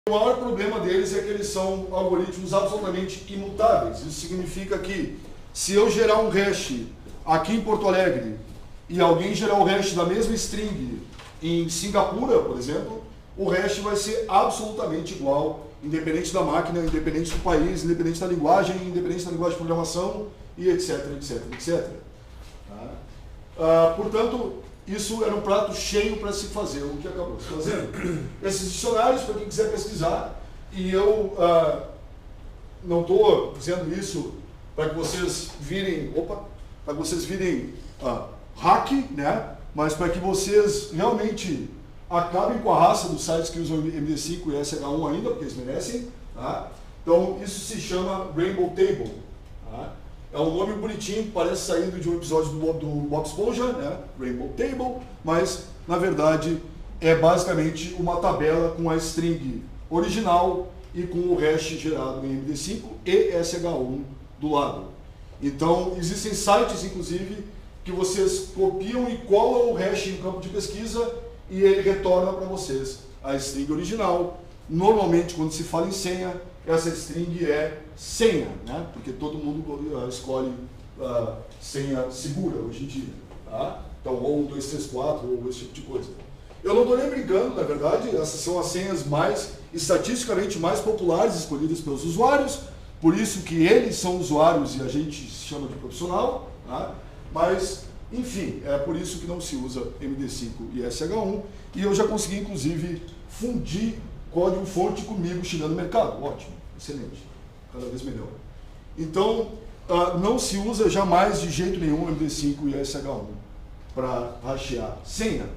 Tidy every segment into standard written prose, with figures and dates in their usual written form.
O maior problema deles é que eles são algoritmos absolutamente imutáveis. Isso significa que se eu gerar um hash aqui em Porto Alegre e alguém gerar o hash da mesma string em Singapura, por exemplo, o hash vai ser absolutamente igual, independente da máquina, independente do país, independente da linguagem de programação e etc, etc, etc. Portanto, isso era um prato cheio para se fazer, o que acabou se fazendo. Esses dicionários, para quem quiser pesquisar, e eu não estou dizendo isso para que vocês virem, hack, né? Mas para que vocês realmente acabem com a raça dos sites que usam MD5 e SH1 ainda, porque eles merecem. Tá? Então, isso se chama Rainbow Table. Tá? É um nome bonitinho, parece saído de um episódio do Bob Esponja, né? Rainbow Table, mas, na verdade, é basicamente uma tabela com a string original e com o hash gerado em MD5 e SH1 do lado. Então, existem sites, inclusive, que vocês copiam e colam o hash no campo de pesquisa e ele retorna para vocês a string original. Normalmente, quando se fala em senha, essa string é senha, né? Porque todo mundo escolhe senha segura hoje em dia. Tá? Então, ou 1, 2, 3, 4, ou esse tipo de coisa. Eu não estou nem brincando, na verdade, essas são as senhas estatisticamente mais populares escolhidas pelos usuários, por isso que eles são usuários e a gente se chama de profissional, tá? Mas, enfim, é por isso que não se usa MD5 e SH1, e eu já consegui, inclusive, fundir código-fonte comigo chegando no mercado. Ótimo, excelente, cada vez melhor. Então, não se usa jamais de jeito nenhum MD5 e SH1 para hashear senha.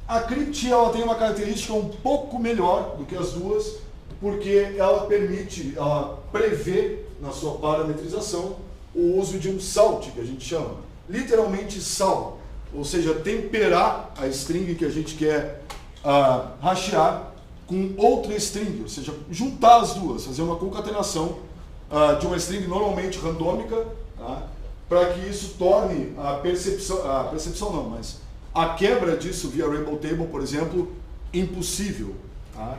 A Crypt ela tem uma característica um pouco melhor do que as duas, porque ela prevê na sua parametrização o uso de um salt, que a gente chama, literalmente sal, ou seja, temperar a string que a gente quer hashear com outra string, ou seja, juntar as duas, fazer uma concatenação de uma string normalmente randômica, tá? Para que isso torne a quebra disso via Rainbow Table, por exemplo, impossível. Tá?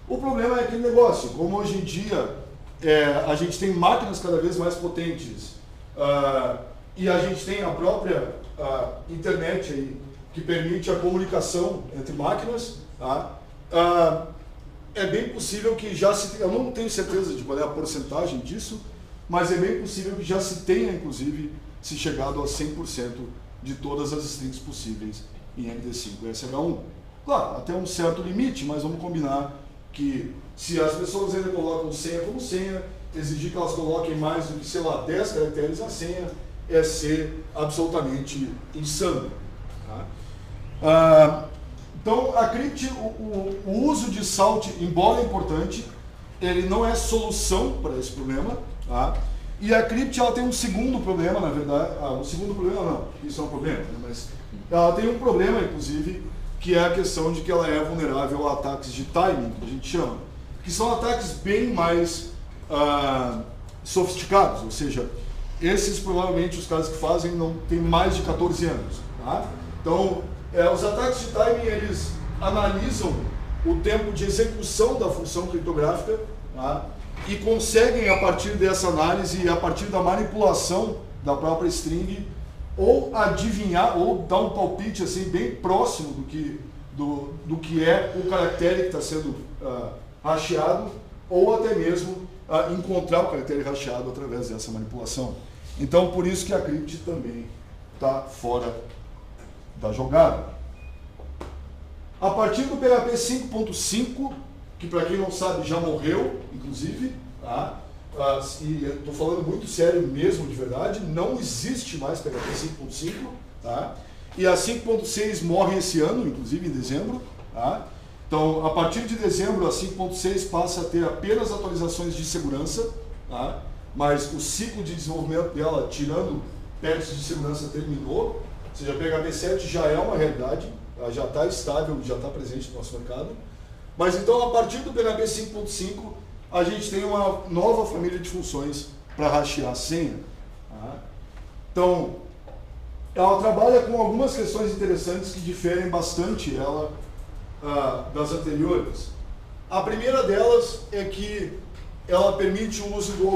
O problema é aquele negócio, como hoje em dia a gente tem máquinas cada vez mais potentes e a gente tem a própria internet aí, que permite a comunicação entre máquinas, tá? É bem possível que já se... Eu não tenho certeza de qual é a porcentagem disso, mas é bem possível que já se tenha, inclusive, se chegado a 100% de todas as strings possíveis em MD5 e SH1. Claro, até um certo limite, mas vamos combinar que se as pessoas ainda colocam senha como senha, exigir que elas coloquem mais do que, sei lá, 10 caracteres na senha é ser absolutamente insano. Tá? Então, a Crypt, o uso de salt, embora importante, ele não é solução para esse problema. Tá? E a Crypt ela tem um segundo problema, na verdade. Um segundo problema não, isso é um problema, né? Mas ela tem um problema, inclusive, que é a questão de que ela é vulnerável a ataques de timing, que a gente chama, que são ataques bem mais sofisticados, ou seja, esses provavelmente os caras que fazem não têm mais de 14 anos. Tá? Então, os ataques de timing, eles analisam o tempo de execução da função criptográfica, tá? E conseguem, a partir dessa análise e a partir da manipulação da própria string, ou adivinhar, ou dar um palpite assim, bem próximo do que é o caractere que está sendo hasheado, ou até mesmo encontrar o caractere hasheado através dessa manipulação. Então, por isso que a Crypt também está fora da jogada. A partir do PHP 5.5, que para quem não sabe já morreu, inclusive, tá? E estou falando muito sério mesmo, de verdade, não existe mais PHP 5.5, tá? E a 5.6 morre esse ano, inclusive em dezembro, tá? Então, a partir de dezembro, a 5.6 passa a ter apenas atualizações de segurança, tá? Mas o ciclo de desenvolvimento dela, tirando patches de segurança, terminou. Ou seja, a PHP 7 já é uma realidade, ela já está estável, já está presente no nosso mercado. Mas então, a partir do PHP 5.5, a gente tem uma nova família de funções para hashear a senha. Tá? Então, ela trabalha com algumas questões interessantes que diferem bastante ela das anteriores. A primeira delas é que ela permite o uso do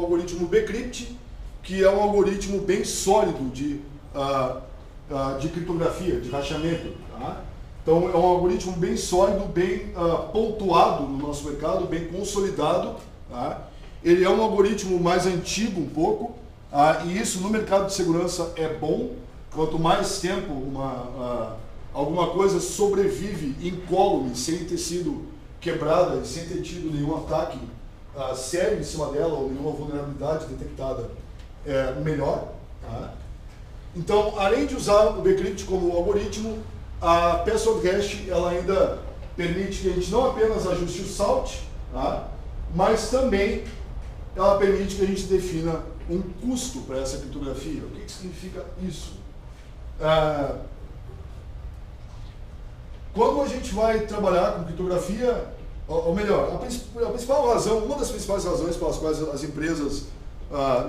algoritmo bcrypt, que é um algoritmo bem sólido de criptografia, de rastreamento. Tá? Então, é um algoritmo bem sólido, bem pontuado no nosso mercado, bem consolidado. Tá? Ele é um algoritmo mais antigo um pouco, e isso no mercado de segurança é bom. Quanto mais tempo alguma coisa sobrevive incólume, sem ter sido quebrada e sem ter tido nenhum ataque sério em cima dela ou nenhuma vulnerabilidade detectada, melhor. Tá? Então, além de usar o bcrypt como algoritmo, a password hash ela ainda permite que a gente não apenas ajuste o salt, tá? Mas também ela permite que a gente defina um custo para essa criptografia. O que significa isso? Quando a gente vai trabalhar com criptografia, ou melhor, a principal razão, uma das principais razões pelas quais as empresas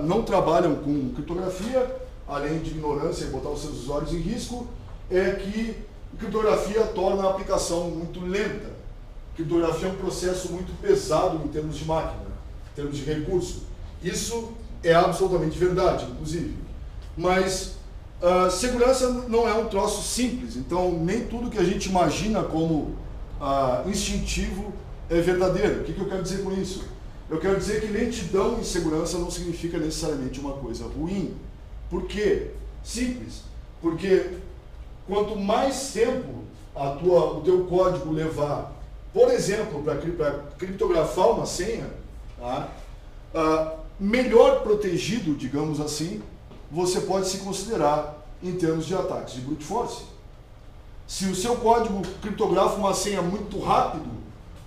não trabalham com criptografia, além de ignorância e botar os seus usuários em risco, é que criptografia torna a aplicação muito lenta. Criptografia é um processo muito pesado em termos de máquina, em termos de recurso. Isso é absolutamente verdade, inclusive. Mas segurança não é um troço simples, então nem tudo que a gente imagina como instintivo é verdadeiro. O que eu quero dizer com isso? Eu quero dizer que lentidão em segurança não significa necessariamente uma coisa ruim. Por quê? Simples. Porque quanto mais tempo o teu código levar, por exemplo, para criptografar uma senha, tá? Melhor protegido, digamos assim, você pode se considerar em termos de ataques de brute force. Se o seu código criptografa uma senha muito rápido,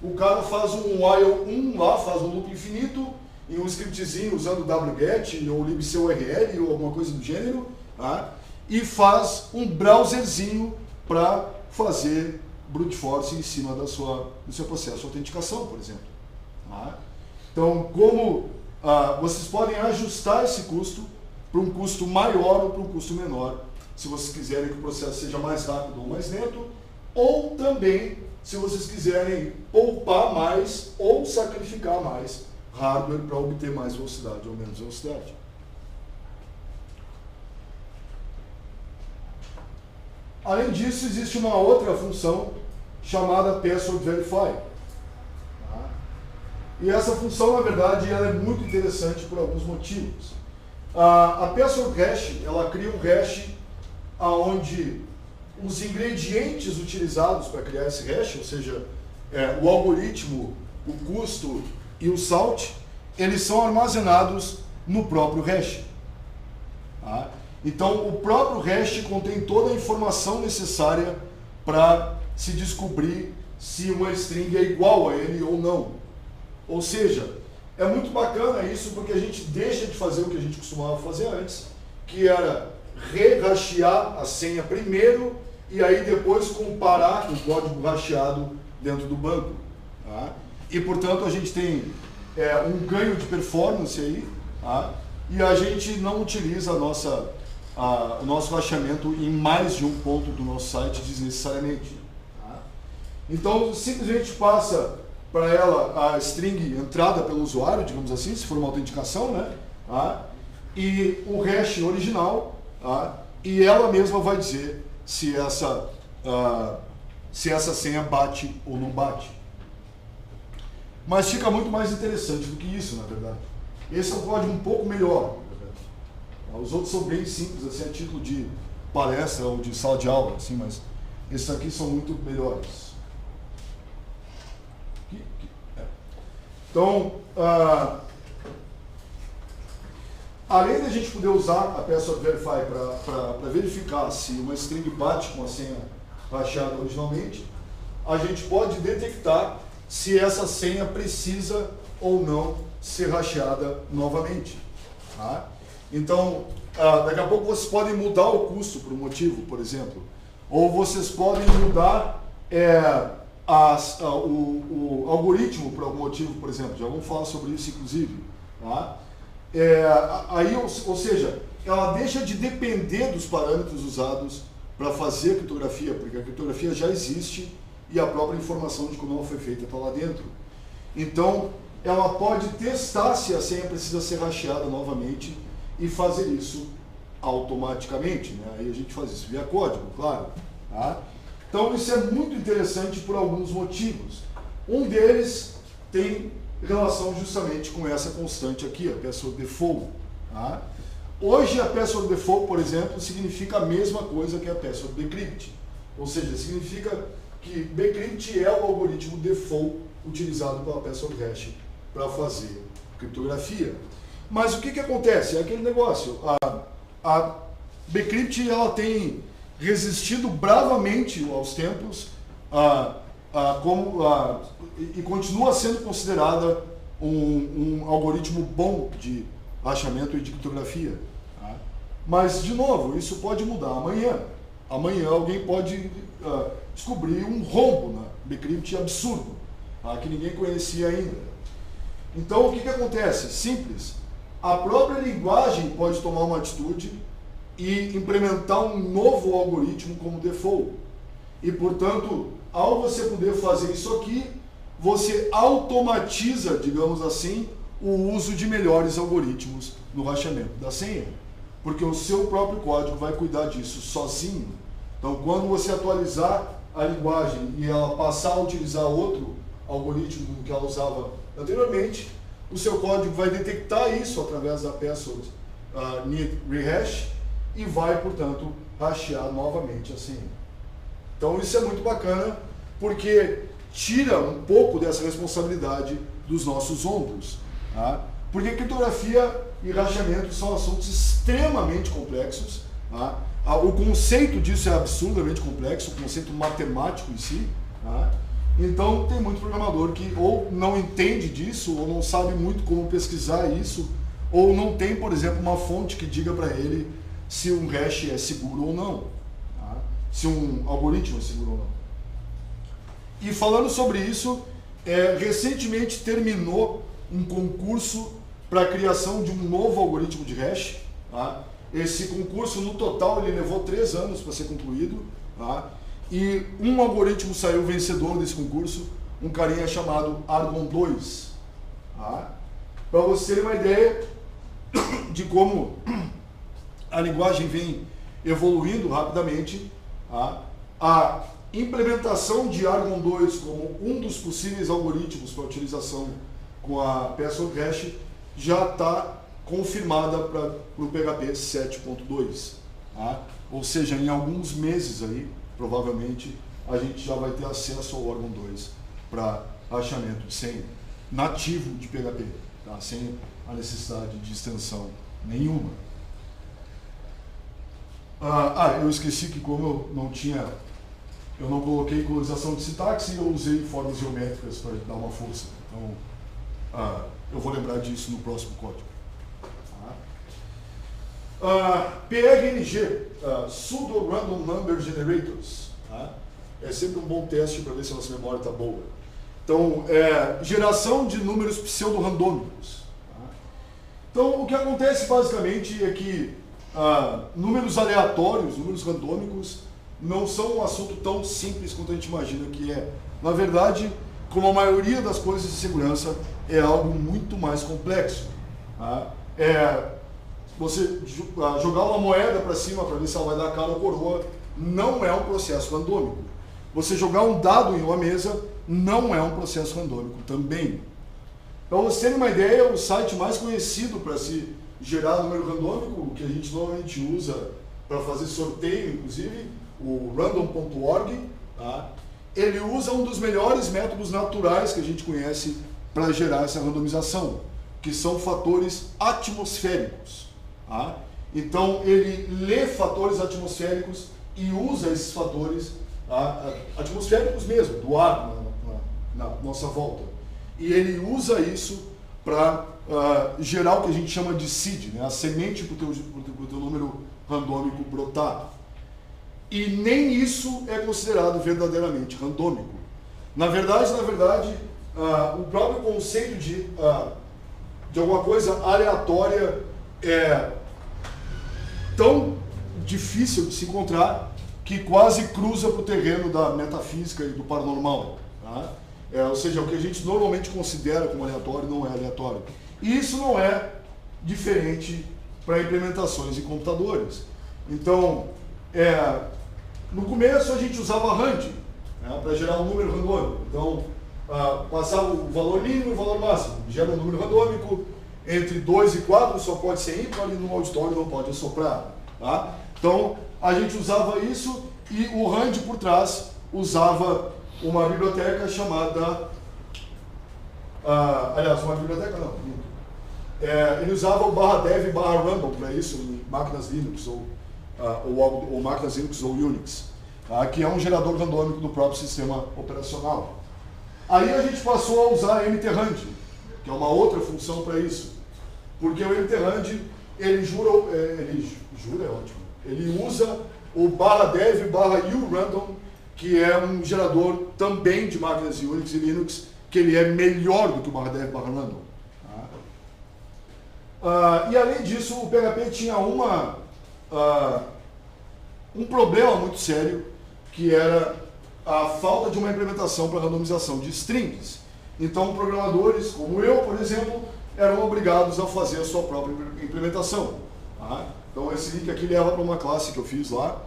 o cara faz um while 1 lá, faz um loop infinito, em um scriptzinho usando wget ou libcurl ou alguma coisa do gênero, tá? E faz um browserzinho para fazer brute force em cima do seu processo de autenticação, por exemplo. Tá? Então, como vocês podem ajustar esse custo para um custo maior ou para um custo menor, se vocês quiserem que o processo seja mais rápido ou mais lento, ou também se vocês quiserem poupar mais ou sacrificar mais hardware para obter mais velocidade ou menos velocidade. Além disso, existe uma outra função chamada Password Verify. Tá? E essa função, na verdade, ela é muito interessante por alguns motivos. A Password Hash, ela cria um hash onde os ingredientes utilizados para criar esse hash, ou seja, o algoritmo, o custo e o salt, eles são armazenados no próprio hash. Tá? Então, o próprio hash contém toda a informação necessária para se descobrir se uma string é igual a ele ou não. Ou seja, é muito bacana isso porque a gente deixa de fazer o que a gente costumava fazer antes, que era re-hashear a senha primeiro e aí depois comparar com o código hasheado dentro do banco. Tá? E, portanto, a gente tem um ganho de performance aí, tá? E a gente não utiliza o nosso hasheamento em mais de um ponto do nosso site desnecessariamente. Tá? Então, simplesmente passa para ela a string entrada pelo usuário, digamos assim, se for uma autenticação, né? Tá? E o hash original, tá? E ela mesma vai dizer se essa senha bate ou não bate. Mas fica muito mais interessante do que isso, na verdade. Esse é um código um pouco melhor. Os outros são bem simples, assim, a título de palestra ou de sala de aula, assim, mas esses aqui são muito melhores. Então, além de a gente poder usar a Password Verify para verificar se uma string bate com a senha hasheada originalmente, a gente pode detectar se essa senha precisa ou não ser hasheada novamente. Tá? Então, daqui a pouco vocês podem mudar o custo por um motivo, por exemplo. Ou vocês podem mudar o algoritmo por algum motivo, por exemplo. Já vamos falar sobre isso, inclusive. Tá? Ou seja, ela deixa de depender dos parâmetros usados para fazer a criptografia, porque a criptografia já existe e a própria informação de como ela foi feita está lá dentro. Então, ela pode testar se a senha precisa ser hasteada novamente e fazer isso automaticamente, né? Aí a gente faz isso via código, claro. Tá? Então, isso é muito interessante por alguns motivos. Um deles tem relação justamente com essa constante aqui, a password default. Tá? Hoje, a password default, por exemplo, significa a mesma coisa que a password decrypt. Ou seja, significa que decrypt é o algoritmo default utilizado pela password hash para fazer criptografia. Mas o que acontece? É aquele negócio. A decrypt ela tem resistido bravamente aos tempos e continua sendo considerada um algoritmo bom de hashamento e de criptografia. Tá? Mas, de novo, isso pode mudar amanhã. Amanhã alguém pode descobrir um rombo na decrypt absurdo, tá? Que ninguém conhecia ainda. Então, o que acontece? Simples. A própria linguagem pode tomar uma atitude e implementar um novo algoritmo como default. E, portanto, ao você poder fazer isso aqui, você automatiza, digamos assim, o uso de melhores algoritmos no hashamento da senha. Porque o seu próprio código vai cuidar disso sozinho. Então, quando você atualizar a linguagem e ela passar a utilizar outro algoritmo que ela usava anteriormente, o seu código vai detectar isso através da password need rehash e vai, portanto, hashear novamente a senha. Então, isso é muito bacana, porque tira um pouco dessa responsabilidade dos nossos ombros. Tá? Porque criptografia e hashamento são assuntos extremamente complexos. Tá? O conceito disso é absurdamente complexo, o conceito matemático em si. Tá? Então, tem muito programador que ou não entende disso, ou não sabe muito como pesquisar isso, ou não tem, por exemplo, uma fonte que diga para ele se um hash é seguro ou não. Tá? Se um algoritmo é seguro ou não. E falando sobre isso, recentemente terminou um concurso para a criação de um novo algoritmo de hash. Tá? Esse concurso, no total, ele levou 3 anos para ser concluído. Tá? E um algoritmo saiu vencedor desse concurso, um carinha chamado Argon 2. Tá? Para vocês terem uma ideia de como a linguagem vem evoluindo rapidamente, tá? A implementação de Argon 2 como um dos possíveis algoritmos para utilização com a password hash já está confirmada para o PHP 7.2. Tá? Ou seja, em alguns meses aí, provavelmente, a gente já vai ter acesso ao Argon 2 para hashamento de senha nativo de PHP, tá? Sem a necessidade de extensão nenhuma. Eu esqueci que como eu não coloquei colorização de sintaxe, eu usei formas geométricas para dar uma força. Então, eu vou lembrar disso no próximo código. PRNG, Pseudo Random Number Generators. Tá? É sempre um bom teste para ver se a nossa memória está boa. Então, geração de números pseudo-randômicos. Tá? Então, o que acontece basicamente é que números aleatórios, números randômicos, não são um assunto tão simples quanto a gente imagina que é. Na verdade, como a maioria das coisas de segurança, é algo muito mais complexo. Tá? Você jogar uma moeda para cima para ver se ela vai dar cara ou coroa não é um processo randômico. Você jogar um dado em uma mesa não é um processo randômico também. Para você ter uma ideia, o site mais conhecido para se gerar número randômico, que a gente normalmente usa para fazer sorteio, inclusive, o random.org, tá? Ele usa um dos melhores métodos naturais que a gente conhece para gerar essa randomização, que são fatores atmosféricos. Tá? Então, ele lê fatores atmosféricos e usa esses fatores atmosféricos mesmo, do ar na nossa volta. E ele usa isso para gerar o que a gente chama de seed, né? A semente para o teu número randômico brotar. E nem isso é considerado verdadeiramente randômico. Na verdade, o próprio conceito de alguma coisa aleatória é tão difícil de se encontrar que quase cruza para o terreno da metafísica e do paranormal. Tá? Ou seja, o que a gente normalmente considera como aleatório não é aleatório. E isso não é diferente para implementações em computadores. Então, no começo a gente usava RAND, né, para gerar um número randômico. Então, passava o valor mínimo e o valor máximo. Gera um número randômico entre 2 e 4, só pode ser ímpar e no auditório não pode assoprar. Tá? Então, a gente usava isso e o RAND por trás usava uma biblioteca chamada... aliás, uma biblioteca não. Ele usava o /dev/random para isso em máquinas Linux ou máquinas Linux ou Unix, tá? Que é um gerador randômico do próprio sistema operacional. Aí a gente passou a usar mtrand, que é uma outra função para isso, porque o mtrand ele usa o /dev/urandom, que é um gerador também de máquinas Unix e Linux, que ele é melhor do que o /dev/random. E além disso, o PHP tinha um problema muito sério, que era a falta de uma implementação para randomização de strings. Então, programadores como eu, por exemplo, eram obrigados a fazer a sua própria implementação. Tá? Então, esse link aqui leva para uma classe que eu fiz lá,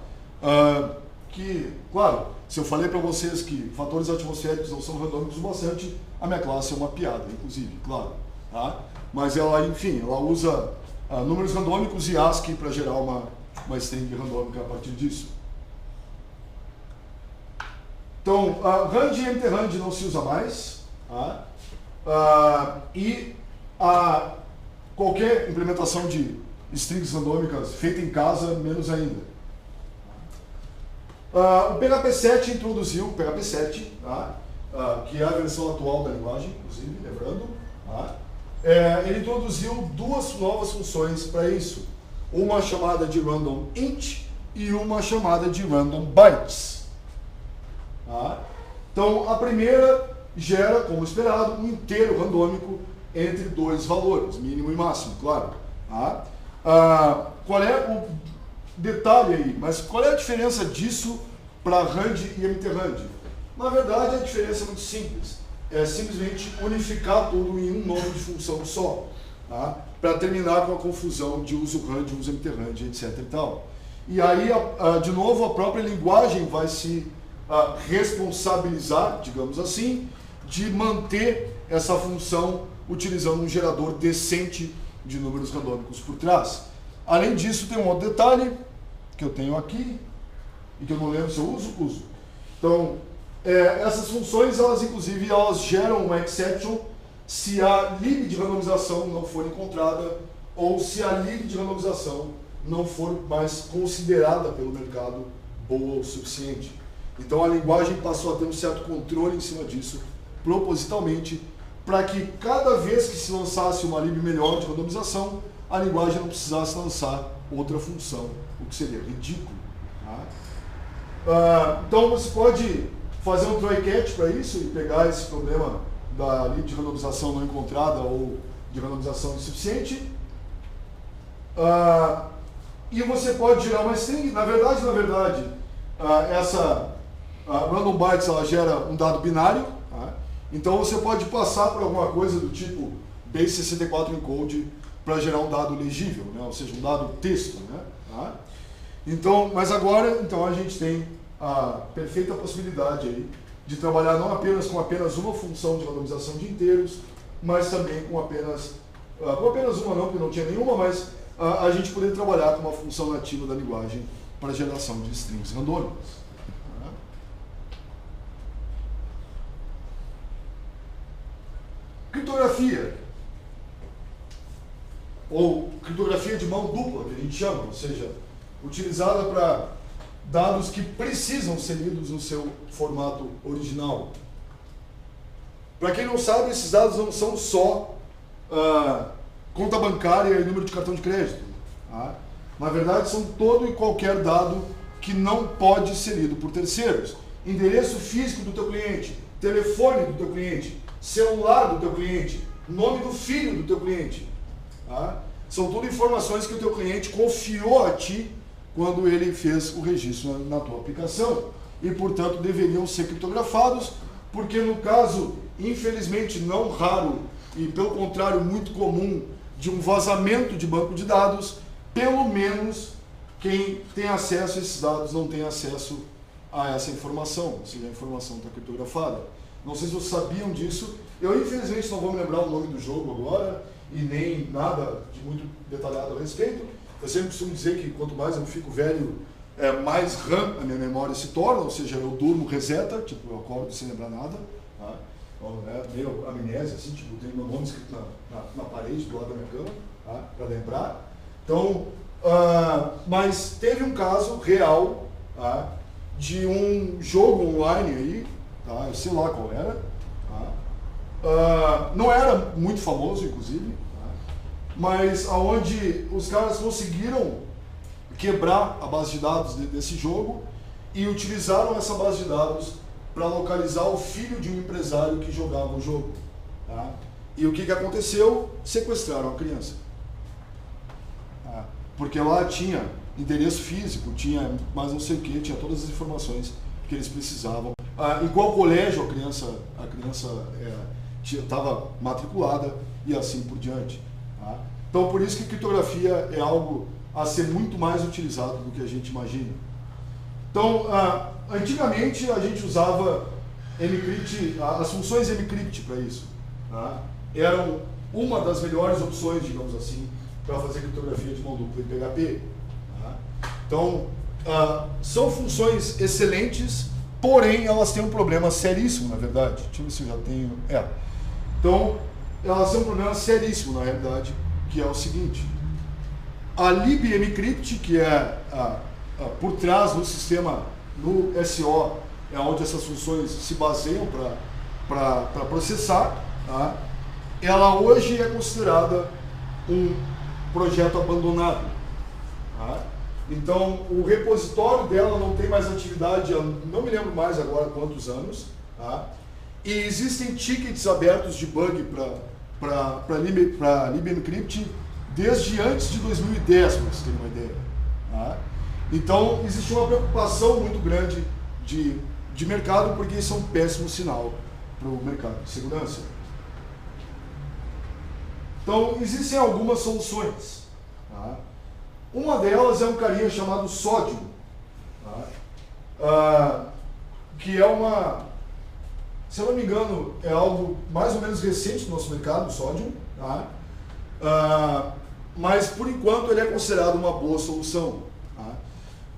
que, claro, se eu falei para vocês que fatores atmosféricos não são randômicos bastante, a minha classe é uma piada, inclusive, claro. Tá? Mas ela, enfim, ela usa números randômicos e ASCII para gerar uma string randômica a partir disso. Então, RAND e mtrand não se usa mais. Tá? Qualquer implementação de strings randômicas feita em casa, menos ainda. O PHP 7 introduziu, PHP 7, tá? Que é a versão atual da linguagem, inclusive, lembrando. Tá? Ele introduziu duas novas funções para isso. Uma chamada de random int e uma chamada de random bytes. Tá? Então, a primeira gera, como esperado, um inteiro randômico entre dois valores, mínimo e máximo, claro. Tá? Qual é o detalhe aí? Mas qual é a diferença disso para RAND e mtrand? Na verdade, a diferença é muito simples. É simplesmente unificar tudo em um nome de função só, tá? Para terminar com a confusão de uso RAND, uso mtrand, etc. E tal. E aí, de novo, a própria linguagem vai se responsabilizar, digamos assim, de manter essa função utilizando um gerador decente de números randômicos por trás. Além disso, tem um outro detalhe que eu tenho aqui, e que eu não lembro se eu uso. Então, essas funções, inclusive, elas geram uma exception se a lib de randomização não for encontrada ou se a lib de randomização não for mais considerada pelo mercado boa o suficiente. Então a linguagem passou a ter um certo controle em cima disso, propositalmente, para que cada vez que se lançasse uma lib melhor de randomização, a linguagem não precisasse lançar outra função, o que seria ridículo. Tá? Então você pode fazer um try-catch para isso e pegar esse problema da lib de randomização não encontrada ou de randomização insuficiente. E você pode gerar uma string. Na verdade, essa random bytes ela gera um dado binário. Tá? Então você pode passar por alguma coisa do tipo base64 encode para gerar um dado legível, né? Ou seja, um dado texto. Né? Tá? Então, mas agora a gente tem a perfeita possibilidade aí de trabalhar não apenas com apenas uma função de randomização de inteiros, mas também com apenas uma não, porque não tinha nenhuma, mas a gente poder trabalhar com uma função nativa da linguagem para geração de strings randômicas. Criptografia, ou criptografia de mão dupla, que a gente chama, ou seja, utilizada para dados que precisam ser lidos no seu formato original. Para quem não sabe, esses dados não são só conta bancária e número de cartão de crédito. Tá? Na verdade, são todo e qualquer dado que não pode ser lido por terceiros. Endereço físico do teu cliente, telefone do teu cliente, celular do teu cliente, nome do filho do teu cliente. Tá? São tudo informações que o teu cliente confiou a ti quando ele fez o registro na tua aplicação e, portanto, deveriam ser criptografados, porque no caso, infelizmente, não raro e, pelo contrário, muito comum de um vazamento de banco de dados, pelo menos quem tem acesso a esses dados não tem acesso a essa informação, ou seja, a informação está criptografada. Não sei se vocês sabiam disso. Eu, infelizmente, não vou me lembrar o nome do jogo agora e nem nada de muito detalhado a respeito. Eu sempre costumo dizer que quanto mais eu fico velho, mais RAM a minha memória se torna, ou seja, eu durmo, reseta, tipo, eu acordo sem lembrar nada. Tá? Então, meio amnésia, assim, tipo, tem meu nome escrito na parede do lado da minha cama, tá? Para lembrar. Então, mas teve um caso real, tá? De um jogo online aí, tá? Eu sei lá qual era, tá? Não era muito famoso, inclusive, tá? Mas aonde os caras conseguiram quebrar a base de dados desse jogo e utilizaram essa base de dados para localizar o filho de um empresário que jogava o jogo, tá? E o que aconteceu? Sequestraram a criança, tá? Porque lá tinha endereço físico, tinha mais não sei o que, tinha todas as informações que eles precisavam. Em qual colégio a criança estava matriculada e assim por diante. Tá? Então, por isso que criptografia é algo a ser muito mais utilizado do que a gente imagina. Então, antigamente a gente usava mCrypt, as funções mCrypt para isso. Tá? Eram uma das melhores opções, digamos assim, para fazer criptografia de mão dupla em PHP. Então, são funções excelentes, porém elas têm um problema seríssimo, na verdade. Deixa eu ver se eu já tenho... Então, elas têm um problema seríssimo, na realidade, que é o seguinte. A libmcrypt, que é por trás do sistema, no SO, é onde essas funções se baseiam para processar, tá? Ela hoje é considerada um projeto abandonado. Tá? Então, o repositório dela não tem mais atividade, não me lembro mais agora quantos anos, tá? E existem tickets abertos de bug para libmcrypt desde antes de 2010, para vocês terem uma ideia. Tá? Então, existe uma preocupação muito grande de mercado, porque isso é um péssimo sinal para o mercado de segurança. Então, existem algumas soluções. Tá? Uma delas é um carinha chamado Sodium, tá? Que é se eu não me engano, é algo mais ou menos recente no nosso mercado, o Sodium, tá? Mas por enquanto ele é considerado uma boa solução. Tá?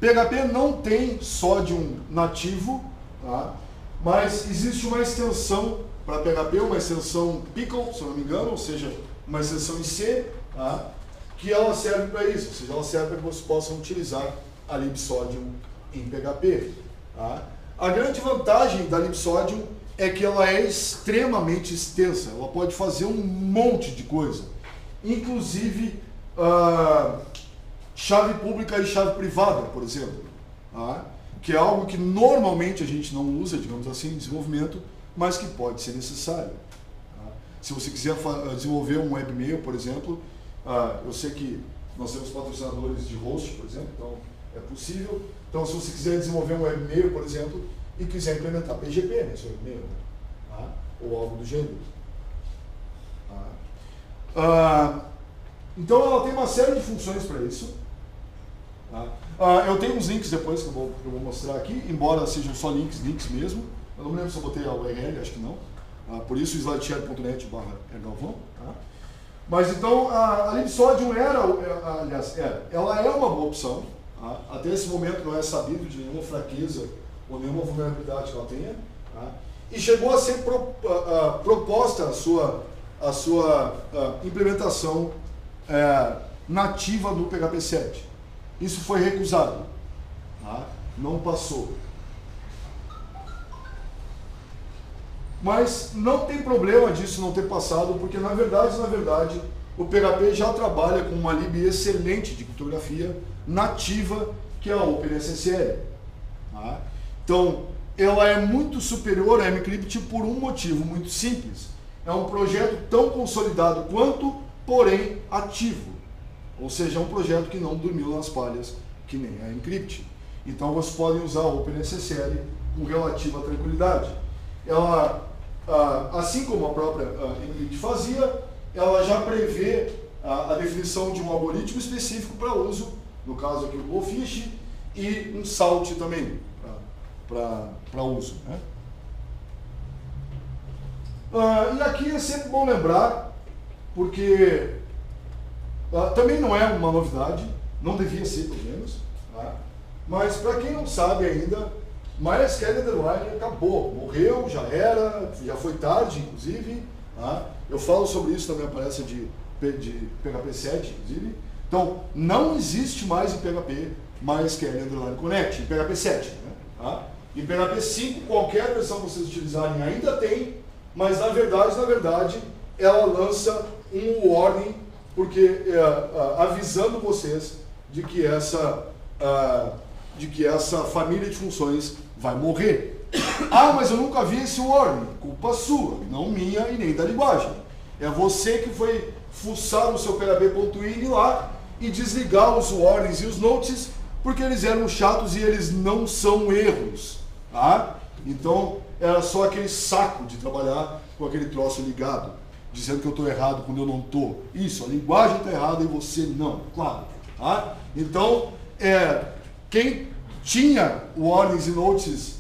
PHP não tem Sodium nativo, tá? Mas existe uma extensão para PHP, uma extensão Pickle, se eu não me engano, ou seja, uma extensão em C, tá? Que ela serve para isso, ou seja, ela serve para que vocês possam utilizar a libsodium em PHP. Tá? A grande vantagem da libsodium é que ela é extremamente extensa, ela pode fazer um monte de coisa, inclusive chave pública e chave privada, por exemplo, tá? Que é algo que normalmente a gente não usa, digamos assim, em desenvolvimento, mas que pode ser necessário. Tá? Se você quiser desenvolver um webmail, por exemplo, eu sei que nós temos patrocinadores de host, por exemplo, então é possível. Então, se você quiser desenvolver um webmail, por exemplo, e quiser implementar PGP nesse webmail, tá? Ou algo do gênero. Tá? Então, ela tem uma série de funções para isso. Tá? Eu tenho uns links depois que eu vou mostrar aqui, embora sejam só links mesmo. Eu não me lembro se eu botei a URL, acho que não. Por isso, slideshare.net/ergalvão. Tá? Mas então, a libsodium ela é uma boa opção. Tá? Até esse momento não é sabido de nenhuma fraqueza ou nenhuma vulnerabilidade que ela tenha. Tá? E chegou a ser proposta a sua implementação nativa no PHP 7. Isso foi recusado. Tá? Não passou. Mas não tem problema disso não ter passado, porque na verdade, o PHP já trabalha com uma lib excelente de criptografia nativa, que é a OpenSSL. Tá? Então, ela é muito superior a mCrypt por um motivo muito simples. É um projeto tão consolidado quanto, porém ativo. Ou seja, é um projeto que não dormiu nas palhas que nem a Encrypt. Então vocês podem usar o OpenSSL com relativa tranquilidade. Ela, assim como a própria Encrypt fazia, ela já prevê a definição de um algoritmo específico para uso, no caso aqui o Blowfish, e um salt também para uso, né? E aqui é sempre bom lembrar, porque também não é uma novidade, não devia ser pelo menos, tá? Mas para quem não sabe ainda, MySQL Underline acabou, morreu, já era, já foi tarde inclusive, tá? Eu falo sobre isso na minha palestra de PHP 7, inclusive. Então, não existe mais em PHP MySQL Underline Connect, em PHP 7, né? Tá? Em PHP 5, qualquer versão que vocês utilizarem ainda tem, mas na verdade, ela lança um warning, porque avisando vocês de que essa família de funções vai morrer. Ah, mas eu nunca vi esse warning. Culpa sua, não minha e nem da linguagem. É você que foi fuçar no seu php.ini lá e desligar os warnings e os notes, porque eles eram chatos e eles não são erros. Tá? Então, era só aquele saco de trabalhar com aquele troço ligado, dizendo que eu estou errado quando eu não estou. Isso, a linguagem está errada e você não, claro. Tá? Então, quem tinha warnings e notes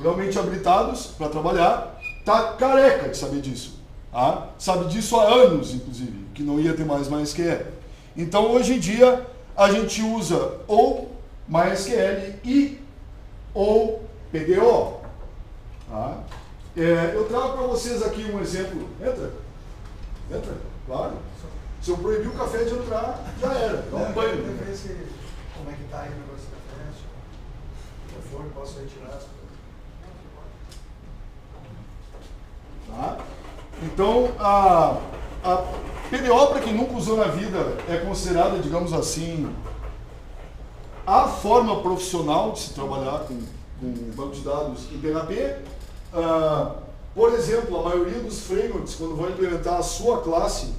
realmente habilitados para trabalhar, está careca de saber disso. Tá? Sabe disso há anos, inclusive, que não ia ter mais MySQL. Então, hoje em dia, a gente usa ou MySQL ou PDO. Tá? Eu trago para vocês aqui um exemplo. Entra, claro. Se eu proibir o café de entrar, já era. Dá um banho. Como é que está aí o negócio do café? Se for, posso retirar. Tá? Então, a PDO, para quem nunca usou na vida, é considerada, digamos assim, a forma profissional de se trabalhar com banco de dados em PHP. Por exemplo, a maioria dos frameworks, quando vão implementar a sua classe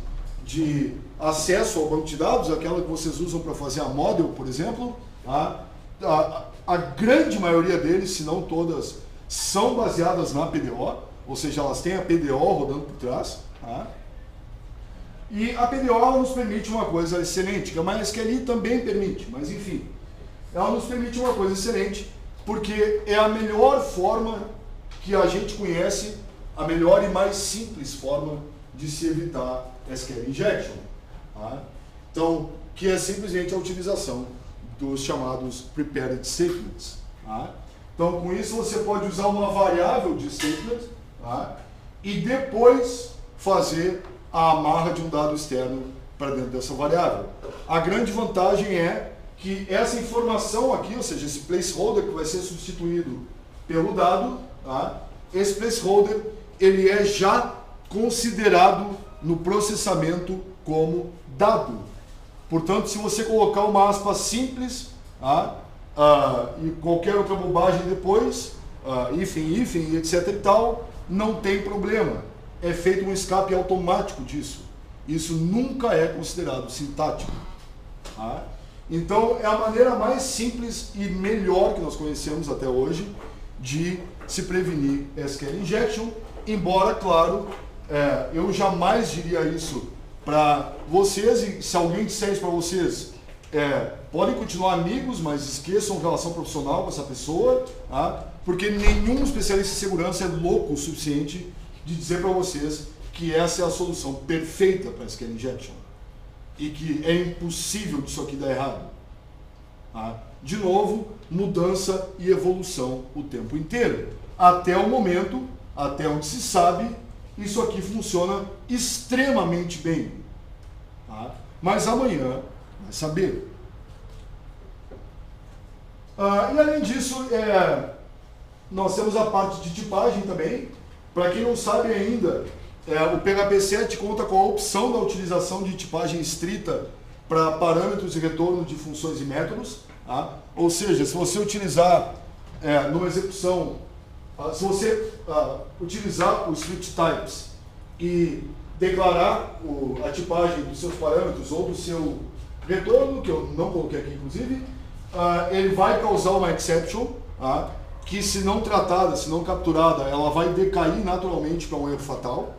de acesso ao banco de dados, aquela que vocês usam para fazer a model, por exemplo, a grande maioria deles, se não todas, são baseadas na PDO, ou seja, elas têm a PDO rodando por trás. Tá? E a PDO ela nos permite uma coisa excelente, que a MySQL também permite, mas enfim, ela nos permite uma coisa excelente, porque é a melhor forma que a gente conhece, a melhor e mais simples forma de se evitar SQL injection. Tá? Então, que é simplesmente a utilização dos chamados prepared statements. Tá? Então, com isso você pode usar uma variável de statement, tá? E depois fazer a amarra de um dado externo para dentro dessa variável. A grande vantagem é que essa informação aqui, ou seja, esse placeholder que vai ser substituído pelo dado, tá? Esse placeholder ele é já considerado no processamento como dado. Portanto, se você colocar uma aspa simples, tá? E qualquer outra bobagem depois, hífen, etc e tal, não tem problema. É feito um escape automático disso. Isso nunca é considerado sintático. Tá? Então, é a maneira mais simples e melhor que nós conhecemos até hoje de se prevenir SQL injection, embora, claro, eu jamais diria isso para vocês, e se alguém disser isso para vocês, podem continuar amigos, mas esqueçam relação profissional com essa pessoa, tá? Porque nenhum especialista em segurança é louco o suficiente de dizer para vocês que essa é a solução perfeita para SQL injection e que é impossível disso aqui dar errado. Tá? De novo, mudança e evolução o tempo inteiro. Até o momento, até onde se sabe, isso aqui funciona extremamente bem. Tá? Mas amanhã vai saber. E além disso, nós temos a parte de tipagem também. Para quem não sabe ainda, o PHP 7 conta com a opção da utilização de tipagem estrita para parâmetros de retorno de funções e métodos. Tá? Ou seja, se você utilizar numa execução, se você utilizar os script types e declarar a tipagem dos seus parâmetros ou do seu retorno, que eu não coloquei aqui inclusive, ele vai causar uma exception, que se não tratada, se não capturada, ela vai decair naturalmente para um erro fatal.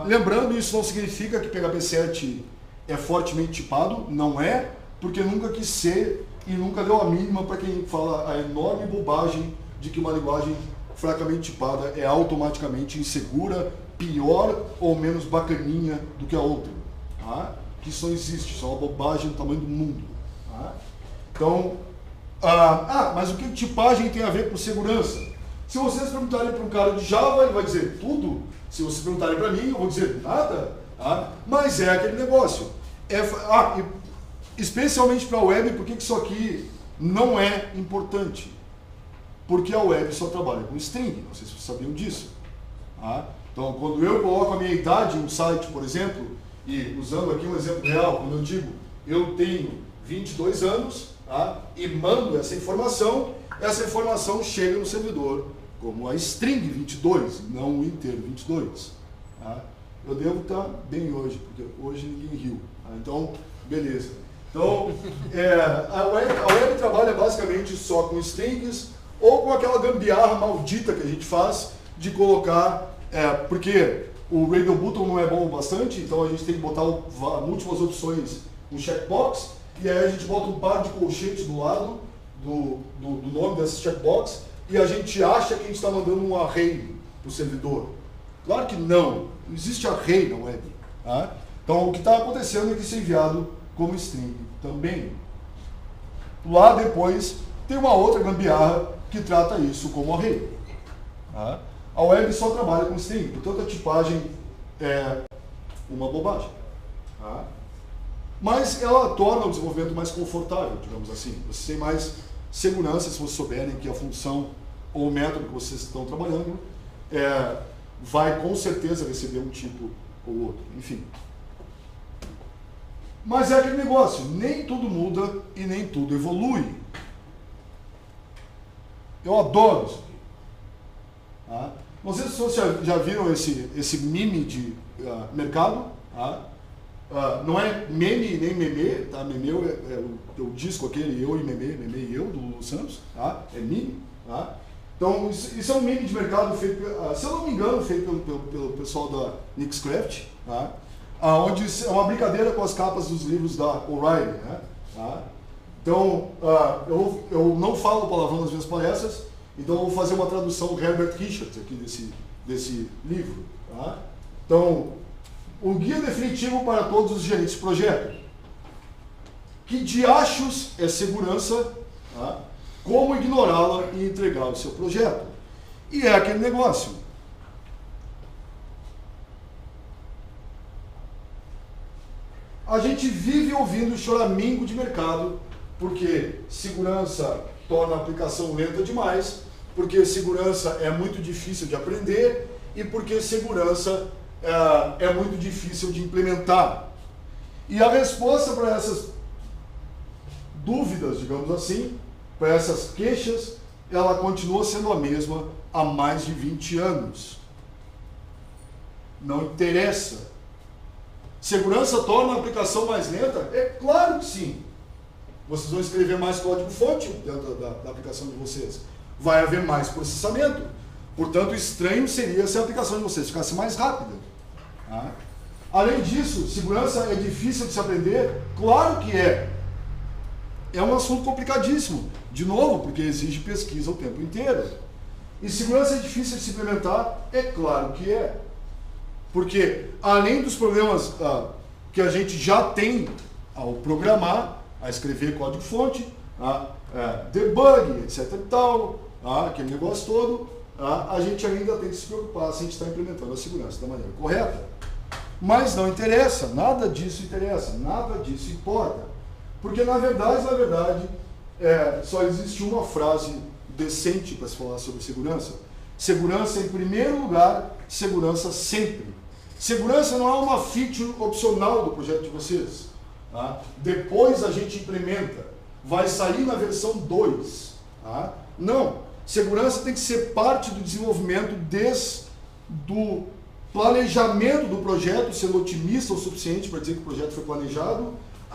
Lembrando, isso não significa que PHP 7 é fortemente tipado, não é, porque nunca quis ser e nunca deu a mínima para quem fala a enorme bobagem de que uma linguagem fracamente tipada é automaticamente insegura, pior ou menos bacaninha do que a outra. Que isso não existe, isso é uma bobagem do tamanho do mundo. Então, mas o que tipagem tem a ver com segurança? Se vocês perguntarem para um cara de Java, ele vai dizer tudo. Se vocês perguntarem para mim, eu vou dizer nada. Mas é aquele negócio. Especialmente para a web, por que isso aqui não é importante? Porque a web só trabalha com string, não sei se vocês sabiam disso. Então, quando eu coloco a minha idade em um site, por exemplo, e usando aqui um exemplo real, quando eu digo eu tenho 22 anos, e mando essa informação chega no servidor como a string 22, não o inteiro 22. Eu devo estar bem hoje, porque hoje ninguém riu. Então, beleza. Então, a web trabalha basicamente só com strings ou com aquela gambiarra maldita que a gente faz de colocar, porque o Radio Button não é bom o bastante, então a gente tem que botar múltiplas opções no checkbox, e aí a gente bota um par de colchetes do lado do nome dessa checkbox, e a gente acha que a gente está mandando um array para o servidor. Claro que não existe array na web. Então o que está acontecendo é que isso é enviado como string também. Lá depois tem uma outra gambiarra que trata isso como array. A web só trabalha com string, portanto a tipagem é uma bobagem. Mas ela torna o desenvolvimento mais confortável, digamos assim. Vocês têm mais segurança se vocês souberem que a função ou o método que vocês estão trabalhando vai com certeza receber um tipo ou outro, enfim. Mas é aquele negócio, nem tudo muda e nem tudo evolui. Eu adoro isso aqui. Não sei se vocês já viram esse meme de mercado. Não é meme nem meme, tá? Meme é o disco aquele, eu e meme e eu, do Lulu Santos, é meme. Então, isso é um meme de mercado feito, se eu não me engano, feito pelo pessoal da Nixcraft, onde é uma brincadeira com as capas dos livros da O'Reilly. Então, eu não falo palavrão nas minhas palestras, então eu vou fazer uma tradução Herbert Richards aqui desse livro. Então, o guia definitivo para todos os gerentes de projeto. Que diachos é segurança? Como ignorá-la e entregar o seu projeto? E é aquele negócio. A gente vive ouvindo choramingo de mercado, porque segurança torna a aplicação lenta demais, porque segurança é muito difícil de aprender e porque segurança é muito difícil de implementar. E a resposta para essas dúvidas, digamos assim, para essas queixas, ela continua sendo a mesma há mais de 20 anos. Não interessa. Segurança torna a aplicação mais lenta? É claro que sim. Vocês vão escrever mais código-fonte dentro da aplicação de vocês. Vai haver mais processamento. Portanto, estranho seria se a aplicação de vocês ficasse mais rápida. Além disso, segurança é difícil de se aprender? Claro que é. É um assunto complicadíssimo. De novo, porque exige pesquisa o tempo inteiro. E segurança é difícil de se implementar? É claro que é. Porque, além dos problemas que a gente já tem ao programar, a escrever código-fonte, debug, etc e tal, aquele negócio todo, a gente ainda tem que se preocupar se a gente está implementando a segurança da maneira correta. Mas não interessa, nada disso interessa, nada disso importa. Porque, na verdade, só existe uma frase decente para se falar sobre segurança. Segurança em primeiro lugar, segurança sempre. Segurança não é uma feature opcional do projeto de vocês. Depois a gente implementa. Vai sair na versão 2. Não. Segurança tem que ser parte do desenvolvimento desde do planejamento do projeto, sendo otimista o suficiente para dizer que o projeto foi planejado,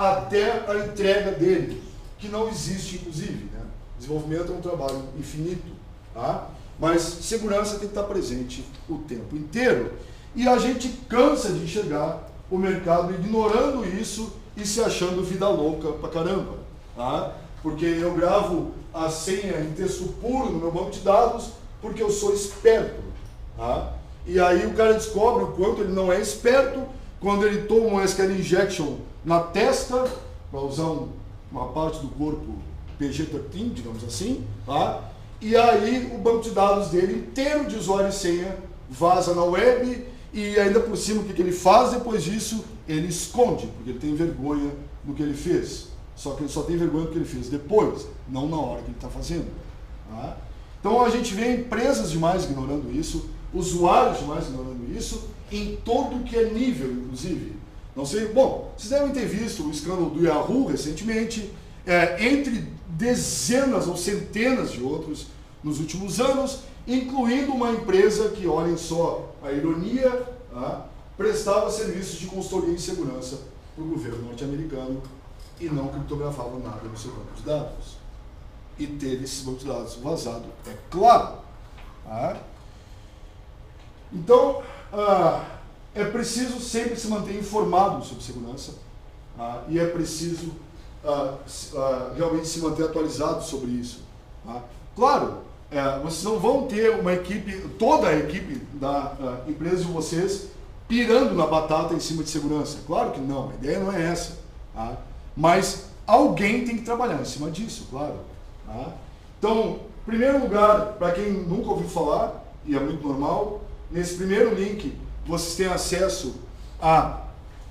até a entrega dele, que não existe, inclusive, né? Desenvolvimento é um trabalho infinito, tá? Mas segurança tem que estar presente o tempo inteiro. E a gente cansa de enxergar o mercado ignorando isso e se achando vida louca pra caramba, tá? Porque eu gravo a senha em texto puro no meu banco de dados porque eu sou esperto, tá? E aí o cara descobre o quanto ele não é esperto quando ele toma um SQL injection na testa, para usar uma parte do corpo PG-13, digamos assim, tá? E aí o banco de dados dele inteiro de usuário e senha vaza na web e ainda por cima o que ele faz depois disso? Ele esconde, porque ele tem vergonha do que ele fez. Só que ele só tem vergonha do que ele fez depois, não na hora que ele está fazendo. Tá? Então a gente vê empresas demais ignorando isso, usuários demais ignorando isso, em todo que é nível, inclusive. Não sei, bom, vocês devem ter visto o escândalo do Yahoo recentemente, entre dezenas ou centenas de outros nos últimos anos, incluindo uma empresa que, olhem só a ironia, tá? Prestava serviços de consultoria em segurança para o governo norte-americano e não criptografava nada no seu banco de dados. E teve esses bancos de dados vazado, é claro. Tá? Então, é preciso sempre se manter informado sobre segurança, e é preciso realmente se manter atualizado sobre isso. Tá? Claro, vocês não vão ter uma equipe, toda a equipe da empresa de vocês pirando na batata em cima de segurança. Claro que não, a ideia não é essa. Tá? Mas alguém tem que trabalhar em cima disso, claro. Tá? Então, em primeiro lugar, para quem nunca ouviu falar, e é muito normal, nesse primeiro link vocês têm acesso a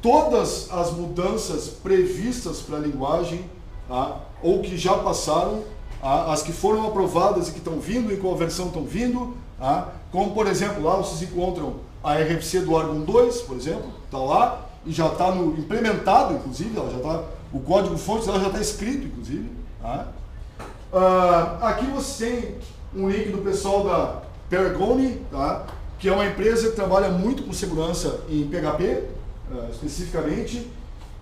todas as mudanças previstas para a linguagem, tá? Ou que já passaram, tá? As que foram aprovadas e que estão vindo, em qual versão estão vindo, tá? Como por exemplo, lá vocês encontram a RFC do Argon 2, por exemplo, está lá e já está implementado, inclusive, ela já está, o código-fonte dela já está escrito, inclusive. Tá? Aqui você tem um link do pessoal da Pergone, tá? Que é uma empresa que trabalha muito com segurança em PHP, especificamente,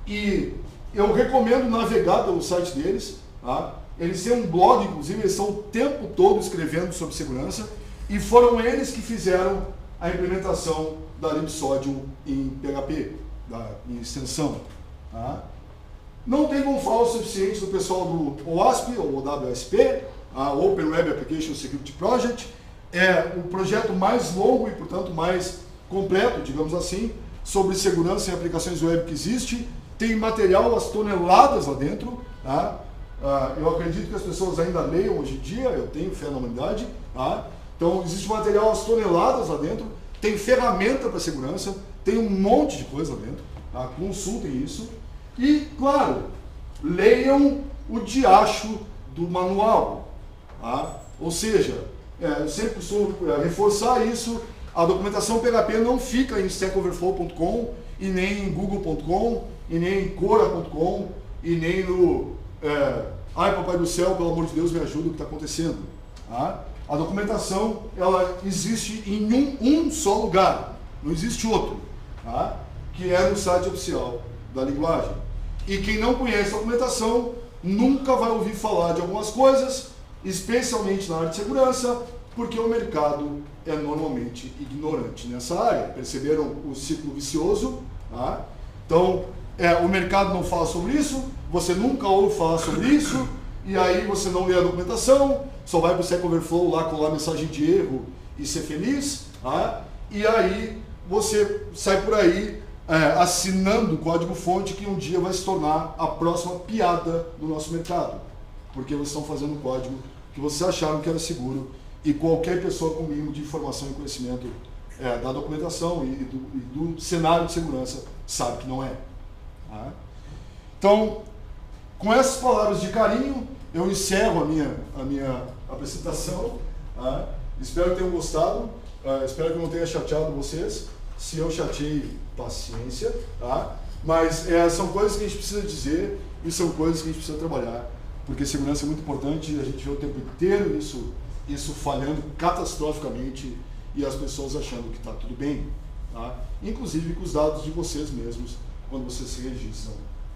e eu recomendo navegar pelo site deles. Tá? Eles têm um blog, inclusive, eles estão o tempo todo escrevendo sobre segurança, e foram eles que fizeram a implementação da libsodium em PHP, em extensão. Tá? Não tem como falar o suficiente do pessoal do OWASP, ou OWSP, a Open Web Application Security Project. É o projeto mais longo e, portanto, mais completo, digamos assim, sobre segurança em aplicações web que existe. Tem material às toneladas lá dentro. Tá? Eu acredito que as pessoas ainda leiam hoje em dia, eu tenho fé na humanidade. Tá? Então, existe material às toneladas lá dentro, tem ferramenta para segurança, tem um monte de coisa lá dentro. Tá? Consultem isso. E, claro, leiam o diacho do manual. Tá? Ou seja, eu sempre costumo reforçar isso, a documentação PHP não fica em stackoverflow.com e nem em google.com e nem em quora.com e nem no ai papai do céu, pelo amor de Deus, me ajuda o que está acontecendo. Tá? A documentação ela existe em um só lugar, não existe outro, tá? Que é no site oficial da linguagem. E quem não conhece a documentação nunca vai ouvir falar de algumas coisas, especialmente na área de segurança, porque o mercado é normalmente ignorante nessa área. Perceberam o ciclo vicioso? Tá? Então, o mercado não fala sobre isso, você nunca ouve falar sobre isso, e aí você não lê a documentação, só vai para o Stack Overflow lá colar mensagem de erro e ser feliz, tá? E aí você sai por aí assinando o código-fonte que um dia vai se tornar a próxima piada do nosso mercado, porque vocês estão fazendo um código que vocês acharam que era seguro e qualquer pessoa com mínimo de informação e conhecimento da documentação e do cenário de segurança sabe que não é. Tá? Então, com essas palavras de carinho, eu encerro a minha apresentação. Tá? Espero que tenham gostado, espero que eu não tenha chateado vocês. Se eu chateei, paciência. Tá? Mas são coisas que a gente precisa dizer e são coisas que a gente precisa trabalhar, porque segurança é muito importante, a gente vê o tempo inteiro isso falhando catastroficamente e as pessoas achando que está tudo bem. Tá? Inclusive com os dados de vocês mesmos, quando vocês se registram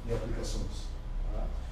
em aplicações.